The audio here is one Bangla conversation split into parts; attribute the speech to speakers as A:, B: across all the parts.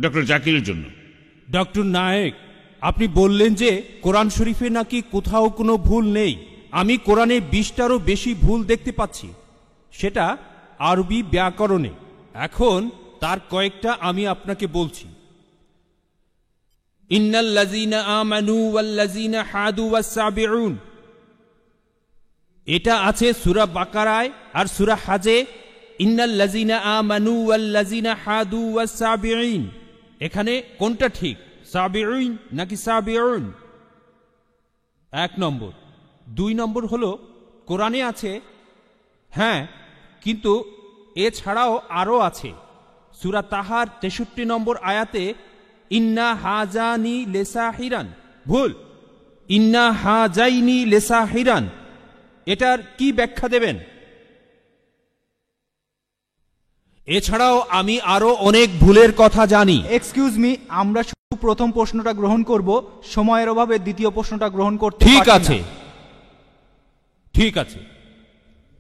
A: ডক্টর জাকিরের জন্য।
B: ডক্টর নায়েক, আপনি বললেন যে কোরআন শরীফে নাকি কোথাও কোনো ভুল নেই। আমি কোরআনে 20টারও বেশি ভুল দেখতে পাচ্ছি, সেটা আরবি ব্যাকরণে। এখন তার কয়েকটা আমি আপনাকে বলছি। ইন্নাল্লাযীনা আমানু ওয়াল্লাযীনা হাদু ওয়াস-সাবিউন, এটা আছে সূরা বাকারায় আর সূরা হাজে। ইন্নাল্লাযীনা আমানু ওয়াল্লাযীনা হাদু ওয়াস-সাবিউন, এখানে কোনটা ঠিক, সাবিউন নাকি সাবিউন? 1 নম্বর। 2 নম্বর হলো কোরআনে আছে, হ্যাঁ, কিন্তু এছাড়াও আরও আছে। সূরা তাহার 63 নম্বর আয়াতে ইন্না হাজানি লেসাহিরান, ভুল, ইন্না হাজাইনি লেসাহিরান। এটার কি ব্যাখ্যা দেবেন? এছাড়াও আমি আরো অনেক ভুলের কথা জানি।
C: এক্সকিউজ মি, আমরা শুধু প্রথম প্রশ্নটা গ্রহণ করব, সময়ের অভাবে দ্বিতীয় প্রশ্নটা গ্রহণ করতে
B: ঠিক আছে, ঠিক আছে।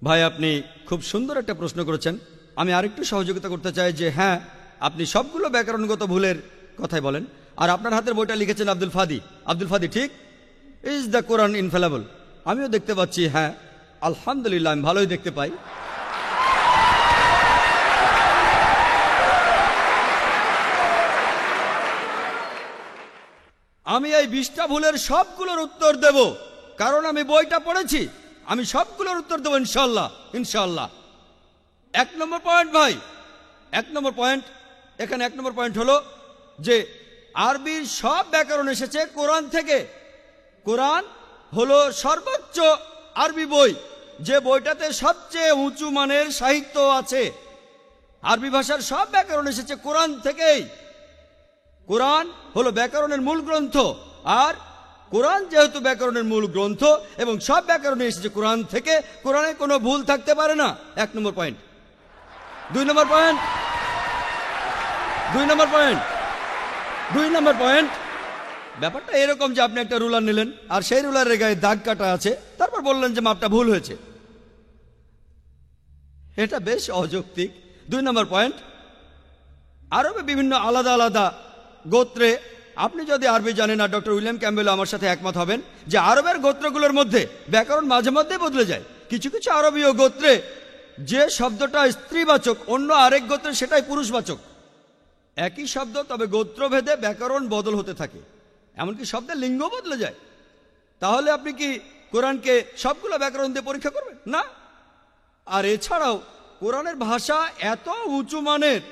D: ভাই, আপনি খুব সুন্দর একটা প্রশ্ন করেছেন। আমি আরেকটু সহযোগিতা করতে চাই যে হ্যাঁ, আপনি সবগুলো ব্যাকরণগত ভুলের কথাই বলেন। আর আপনার হাতের বইটা লিখেছেন আব্দুল ফাদি। আব্দুল ফাদি ঠিক, ইজ দ্য কোরআন ইনফেলেবল। আমিও দেখতে পাচ্ছি, হ্যাঁ আলহামদুলিল্লাহ, আমি ভালোই দেখতে পাই। আমি এই 20টা ভুলের সবগুলোর উত্তর দেব, কারণ আমি বইটা পড়েছি। আমি সবগুলোর উত্তর দেবো ইনশাল্লাহ, ইনশাল্লাহ। 1 নম্বর পয়েন্ট ভাই, 1 নম্বর পয়েন্ট, এখানে 1 নম্বর পয়েন্ট হলো যে আরবির সব ব্যাকরণ এসেছে কোরআন থেকে। কোরআন হলো সর্বোচ্চ আরবি বই, যে বইটাতে সবচেয়ে উঁচু মানের সাহিত্য আছে। আরবি ভাষার সব ব্যাকরণ এসেছে কোরআন থেকেই। কোরআন হলো ব্যাকরণের মূল গ্রন্থ, আর কোরআন যেহেতু ব্যাকরণের মূল গ্রন্থ এবং সব ব্যাকরণে এসেছে কোরআন থেকে, কোরআনে কোনো ভুল থাকতে পারে না। 1 নম্বর পয়েন্ট। 2 নম্বর পয়েন্ট, 2 নম্বর পয়েন্ট, 2 নম্বর পয়েন্ট। ব্যাপারটা এরকম যে আপনি একটা রুলার নিলেন আর সেই রুলারের গায়ে দাগ কাটা আছে, তারপর বললেন যে মাপটা ভুল হয়েছে। এটা বেশ অযৌক্তিক। 2 নম্বর পয়েন্ট, আরবে বিভিন্ন আলাদা আলাদা গোত্রে, আপনি যদি আরবি জানেন, আর ডক্টর উইলিয়াম ক্যাম্বেল আমার সাথে একমত হবেন যে আরবের গোত্রগুলোর মধ্যে ব্যাকরণ মাঝে মধ্যে বদলে যায়। কিছু কিছু আরবীয় গোত্রে যে শব্দটা স্ত্রীবাচক, অন্য আরেক গোত্রে সেটাই পুরুষবাচক। একই শব্দ, তবে গোত্রভেদে ব্যাকরণ বদল হতে থাকে, এমনকি শব্দের লিঙ্গ বদলে যায়। তাহলে আপনি কি কোরআনকে সবগুলো ব্যাকরণ দিয়ে পরীক্ষা করবেন? না। আর এছাড়াও কোরআনের ভাষা এত উঁচু মানের,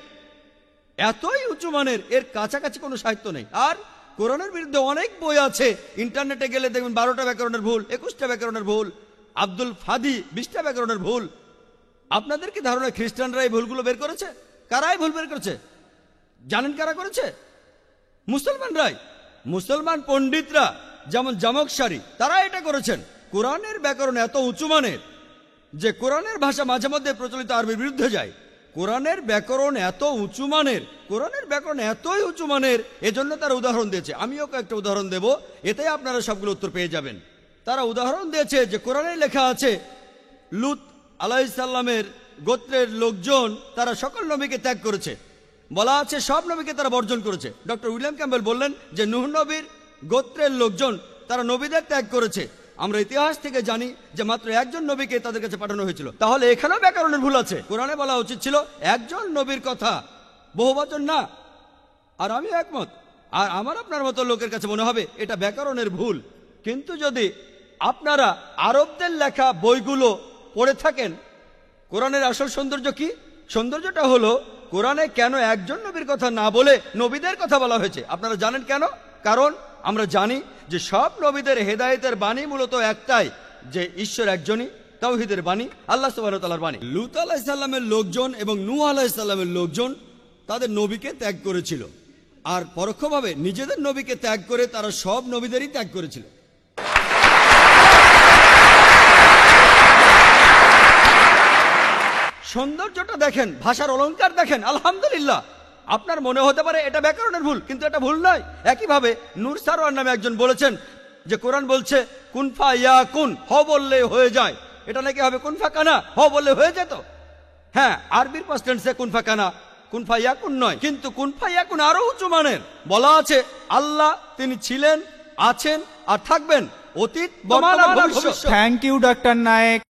D: এতই উঁচু মানের, এর কাছাকাছি কোনো সাহিত্য নেই। আর কোরআনের বিরুদ্ধে অনেক বই আছে, ইন্টারনেটে গেলে দেখবেন 12টা ব্যাকরণের ভুল, 21টা ব্যাকরণের ভুল, আব্দুল ফাদি 20টা ব্যাকরণের ভুল। আপনাদের কি ধারণা খ্রিস্টানরা এই ভুলগুলো বের করেছে? কারাই ভুল বের করেছে জানেন? কারা করেছে? মুসলমানরাই। মুসলমান পণ্ডিতরা, যেমন জামকশারি, তারা এটা করেছেন। কোরআনের ব্যাকরণ এত উঁচু মানের যে কোরআনের ভাষা মাঝে মধ্যে প্রচলিত আরবির বিরুদ্ধে যায়। কোরআনের ব্যাকরণ এত উঁচু মানের, কোরআনের ব্যাকরণ এতই উঁচু মানের, এজন্য তারা উদাহরণ দিয়েছে। আমিও কয়েকটা উদাহরণ দেব, এতে আপনারা সবগুলো উত্তর পেয়ে যাবেন। তারা উদাহরণ দিয়েছে যে কোরআনে লেখা আছে লূত আলাইহিস সালামের গোত্রের লোকজন তারা সকল নবীকে ত্যাগ করেছে। বলা আছে সব নবীকে তারা বর্জন করেছে। ডক্টর উইলিয়াম ক্যাম্বেল বললেন যে নূহ নবীর গোত্রের লোকজন তারা নবীদের ত্যাগ করেছে। আমরা ইতিহাস থেকে জানি যে মাত্র একজন নবীকে তাদের কাছে পাঠানো হয়েছিল। তাহলে এখানেও ব্যাকরণের ভুল আছে। কোরআনে বলা উচিত ছিল একজন নবীর কথা, বহুবচন না। আর আমি একমত, আর আমার আপনার মতো লোকের কাছে মনে হবে এটা ব্যাকরণের ভুল। কিন্তু যদি আপনারা আরবদের লেখা বইগুলো পড়ে থাকেন, কোরআনের আসল সৌন্দর্য কি? সৌন্দর্যটা হলো কোরআনে কেন একজন নবীর কথা না বলে নবীদের কথা বলা হয়েছে। আপনারা জানেন কেন? কারণ আমরা জানি যে সব নবীদের হেদায়েতের বাণী মূলত একটাই, যে ঈশ্বর একজনই, তাওহীদের বাণী, আল্লাহ সুবহানাহু ওয়া তাআলার বাণী। লূত আলাইহিস সালামের লোকজন এবং নূহ আলাইহিস সালামের লোকজন তাদের নবীকে ত্যাগ করেছিল, আর পরোক্ষভাবে নিজেদের নবীকে ত্যাগ করে তারা সব নবীদেরই ত্যাগ করেছিল। সৌন্দর্যটা দেখেন, ভাষার অলংকার দেখেন, আলহামদুলিল্লাহ। আপনার মনে হতে পারে এটা ব্যাকরণের ভুল, কিন্তু এটা ভুল নয়। একইভাবে নূর সারওয়ার নামে একজন বলেছেন যে কোরআন বলছে কুনফা ইয়া কুন, হ বললে হয়ে যায়। এটা নাকি হবে কুনফা কানা, হ বললে হয়ে যেত। হ্যাঁ, আরবির পাস্ট টেন্সে কুনফা কানা, কুন ফায়াকুন নয়, কিন্তু কুন ফায়াকুন আরো উঁচু মানের। বলা আছে আল্লাহ তিনি ছিলেন, আছেন আর থাকবেন, অতীত বর্তমান ভবিষ্যৎ।
C: Thank you doctor Naik.